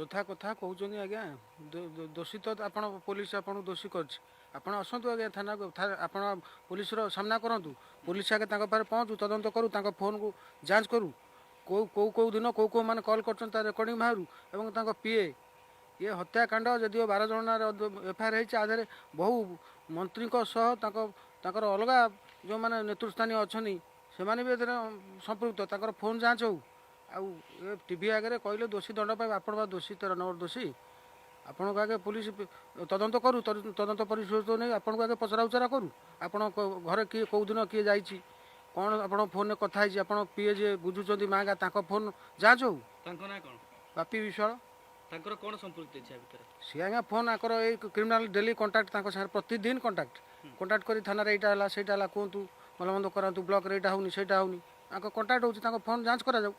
ଅଯଥା କଥା କହୁଛନ୍ତି ଆଜ୍ଞା। ଦୋଷୀ ତ ଆପଣ ପୋଲିସ ଆପଣଙ୍କୁ ଦୋଷୀ କରିଛି। ଆପଣ ଆସନ୍ତୁ ଆଜ୍ଞା ଥାନାକୁ, ଆପଣ ପୋଲିସର ସାମ୍ନା କରନ୍ତୁ। ପୋଲିସ ଆଗେ ତାଙ୍କ ପାଖରେ ପହଞ୍ଚୁ, ତଦନ୍ତ କରୁ, ତାଙ୍କ ଫୋନକୁ ଯାଞ୍ଚ କରୁ, କେଉଁ ଦିନ କେଉଁ ମାନେ କଲ୍ କରୁଛନ୍ତି ତା ରେକର୍ଡ଼ିଂ ବାହାରୁ, ଏବଂ ତାଙ୍କ ପିଏ ଇଏ ହତ୍ୟାକାଣ୍ଡ ଯଦିଓ 12 ଜଣରେ ଏଫଆଇଆର୍ ହେଇଛି, ଆ ଦେହରେ ବହୁ ମନ୍ତ୍ରୀଙ୍କ ସହ ତାଙ୍କର ଅଲଗା ଯେଉଁମାନେ ନେତୃସ୍ଥାନୀୟ ଅଛନ୍ତି ସେମାନେ ବି ଏଥିରେ ସମ୍ପୃକ୍ତ। ତାଙ୍କର ଫୋନ୍ ଯାଞ୍ଚ ହେଉ। ଆଉ ଏ ଟିଭି ଆଗରେ କହିଲେ ଦୋଷୀ ଦଣ୍ଡ ପାଇବେ, ଆପଣ ବା ଦୋଷୀ 13 ନମ୍ବର ଦୋଷୀ। ଆପଣଙ୍କୁ ଆଗେ ପୋଲିସ ତଦନ୍ତ କରୁ, ତଦନ୍ତ ପରିଶୋଧ ନେଇ ଆପଣଙ୍କୁ ଆଗେ ପଚରା ଉଚରା କରୁ। ଆପଣ ଘରେ କିଏ କେଉଁ ଦିନ କିଏ ଯାଇଛି, କ'ଣ ଆପଣ ଫୋନ୍ରେ କଥା ହେଇଛି, ଆପଣ ପିଏ ଯିଏ ବୁଝୁଛନ୍ତି ମାଗା ତାଙ୍କ ଫୋନ୍ ଯାଞ୍ଚ ହେଉ। ତାଙ୍କ ନାଁ କ'ଣ? ବାପି ବିଶ୍ୱାଳ। ତାଙ୍କର କ'ଣ ସମ୍ପୃକ୍ତି ଅଛି ଆ ଭିତରେ? ସିଏ ଆଜ୍ଞା ଫୋନ୍ ଆଙ୍କର ଏଇ କ୍ରିମିନାଲ୍ ଡେଲି କଣ୍ଟାକ୍ଟ, ତାଙ୍କ ସାଙ୍ଗରେ ପ୍ରତିଦିନ କଣ୍ଟାକ୍ଟ କରି ଥାନାରେ ଏଇଟା ହେଲା ସେଇଟା ହେଲା କୁହନ୍ତୁ, ଭଲ ମନ୍ଦ କରାନ୍ତୁ, ବ୍ଲକରେ ଏଇଟା ହେଉନି ସେଇଟା ହେଉନି, ତାଙ୍କ କଣ୍ଟାକ୍ଟ ହେଉଛି, ତାଙ୍କ ଫୋନ୍ ଯାଞ୍ଚ କରାଯାଉ।